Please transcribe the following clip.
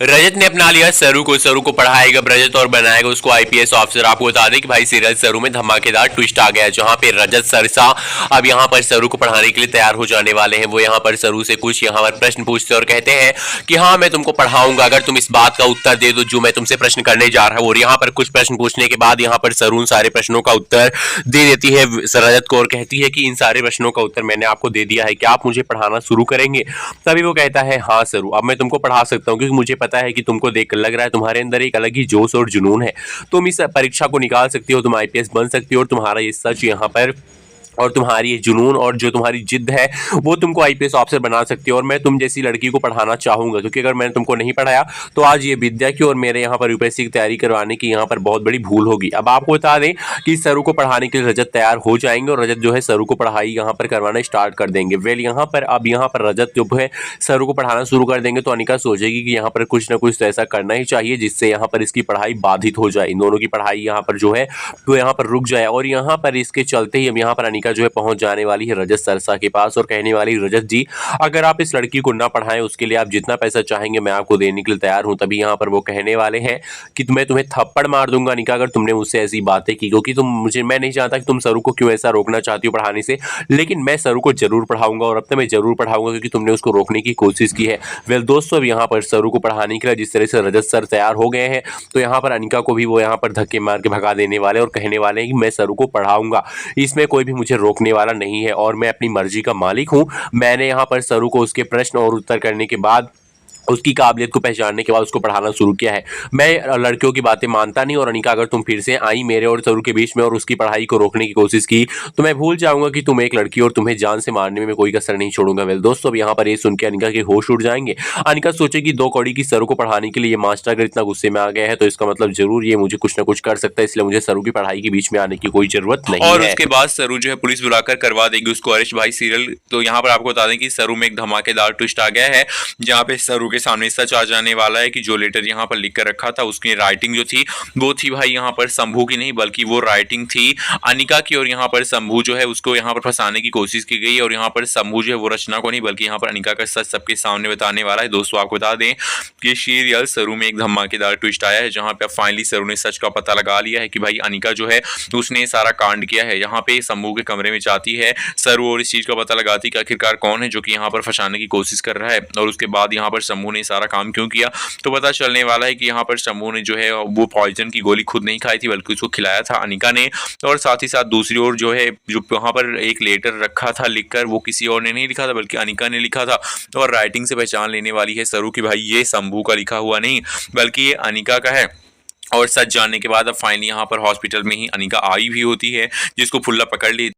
रजत ने अपना लिया सरू को पढ़ाएगा रजत और बनाएगा उसको आईपीएस ऑफिसर। आपको बता दें कि भाई सीरियल सरू में धमाकेदार ट्विस्ट आ गया है, जहां पे रजत सरसा अब यहां पर सरू को पढ़ाने के लिए तैयार हो जाने वाले हैं। वो यहां पर सरू से कुछ यहां पर प्रश्न पूछते और कहते हैं कि हाँ मैं तुमको पढ़ाऊंगा अगर तुम इस बात का उत्तर दे दो जो मैं तुमसे प्रश्न करने जा रहा हूँ। और यहाँ पर कुछ प्रश्न पूछने के बाद यहाँ पर सरू सारे प्रश्नों का उत्तर दे देती है रजत को और कहती है कि इन सारे प्रश्नों का उत्तर मैंने आपको दे दिया है, क्या आप मुझे पढ़ाना शुरू करेंगे? तभी वो कहता है हाँ सरू, अब मैं तुमको पढ़ा सकता हूँ क्योंकि मुझे पता है कि तुमको देख लग रहा है तुम्हारे अंदर एक अलग ही जोश और जुनून है। तुम इस परीक्षा को निकाल सकती हो, तुम आईपीएस बन सकती हो और तुम्हारा ये सच यहाँ पर और तुम्हारी ये जुनून और जो तुम्हारी जिद है वो तुमको आईपीएस ऑफिसर बना सकती है। और मैं तुम जैसी लड़की को पढ़ाना चाहूंगा क्योंकि अगर मैंने तुमको नहीं पढ़ाया तो आज ये विद्या की और मेरे यहाँ पर यूपीएससी की तैयारी करवाने की यहाँ पर बहुत बड़ी भूल होगी। अब आपको बता दें कि सरू को पढ़ाने के लिए रजत तैयार हो जाएंगे और रजत जो है सरू को पढ़ाई यहाँ पर करवाना स्टार्ट कर देंगे। वेल यहाँ पर अब यहाँ पर रजत जो है सरू को पढ़ाना शुरू कर देंगे तो अनिका सोचेगी कि यहाँ पर कुछ ना कुछ तो ऐसा करना ही चाहिए जिससे यहाँ पर इसकी पढ़ाई बाधित हो जाए, इन दोनों की पढ़ाई यहाँ पर जो है तो यहाँ पर रुक जाए। और यहाँ पर इसके चलते ही अब यहाँ पर अनिका जो है पहुंच जाने वाली है रजत सरसा के पास और कहने वाली रजत जी अगर आप इस लड़की को ना पढ़ाएं उसके लिए आप जितना पैसा चाहेंगे मैं आपको देने के लिए तैयार हूं। तभी यहाँ पर वो कहने वाले हैं कि मैं तुम्हें थप्पड़ मार दूंगा अनिका अगर तुमने मुझसे ऐसी बातें की, क्योंकि मैं नहीं चाहता कि तुम सरू को क्यों ऐसा रोकना चाहती हो पढ़ाने से, लेकिन मैं सरू को जरूर पढ़ाऊंगा और अब तक मैं जरूर पढ़ाऊंगा क्योंकि तुमने उसको रोकने की कोशिश की है। वेल दोस्तों अब यहाँ पर सरू को पढ़ाने के लिए जिस तरह से रजत सर तैयार हो गए हैं तो यहाँ पर अनिका को भी वो यहाँ पर धक्के मार के भगा देने वाले और कहने वाले हैं कि मैं सरू को पढ़ाऊंगा, इसमें कोई भी मुझे रोकने वाला नहीं है और मैं अपनी मर्जी का मालिक हूं। मैंने यहाँ पर सरू को उसके प्रश्न और उत्तर करने के बाद उसकी काबिलियत को पहचानने के बाद उसको पढ़ाना शुरू किया है। मैं लड़कियों की बातें मानता नहीं और अनिका अगर तुम फिर से आई मेरे और सरू के बीच में और उसकी पढ़ाई को रोकने की कोशिश की तो मैं भूल जाऊंगा कि तुम एक लड़की और तुम्हें जान से मारने में मैं कोई कसर नहीं छोड़ूंगा। वेल दोस्तों अब यहाँ पर ये सुन के अनिका के होश उड़ जाएंगे। अनिका सोचेगी दो कौड़ी की सरू को पढ़ाने के लिए मास्टर अगर इतना गुस्से में आ गया है तो इसका मतलब जरूर ये मुझे कुछ ना कुछ कर सकता है, इसलिए मुझे सरू की पढ़ाई के बीच में आने की कोई जरूरत नहीं और है। उसके बाद सरू जो है पुलिस बुलाकर करवा देगी उसको अरेस्ट भाई सीरियल। तो यहाँ पर आपको बता दें कि सरू में एक धमाकेदार ट्विस्ट आ गया है जहाँ पे सरू के सामने सच आ जाने वाला है कि जो लेटर यहाँ पर लिख कर रखा था उसकी राइटिंग जो थी वो थी भाई यहाँ पर शंभू की नहीं बल्कि वो राइटिंग थी अनिका की। और यहाँ पर शंभू जो है उसको यहाँ पर फंसाने की कोशिश की गई और यहाँ पर शंभू जो है वो रचना को नहीं बल्कि यहाँ पर अनिका का सच सबके सामने बताने वाला है। दोस्तों आपको बता दें कि सीरियल सरू में एक धमाकेदार ट्विस्ट आया है जहाँ पे फाइनली सरू ने सच का पता लगा लिया है कि भाई अनिका जो है उसने सारा कांड किया है। यहाँ पे शंभू के कमरे में जाती है सरू और इस चीज का पता लगाती है कि आखिरकार कौन है जो कि यहाँ पर फंसाने की कोशिश कर रहा है और उसके बाद यहाँ पर शंभू ने सारा काम क्यों किया तो पता चलने वाला है कि यहाँ पर शंभू ने जो है वो पॉइजन की गोली खुद नहीं खाई थी बल्कि उसको खिलाया था अनिका ने। और साथ ही साथ दूसरी ओर जो है जो यहाँ पर एक लेटर रखा था लिखकर वो किसी और ने नहीं लिखा था बल्कि अनिका ने लिखा था। और राइटिंग से पहचान लेने वाली है सरू की भाई ये शंभू का लिखा हुआ नहीं बल्कि ये अनिका का है। और सच जानने के बाद अब फाइनली यहाँ पर हॉस्पिटल में ही अनिका आई भी होती है जिसको फुल्ला पकड़ ली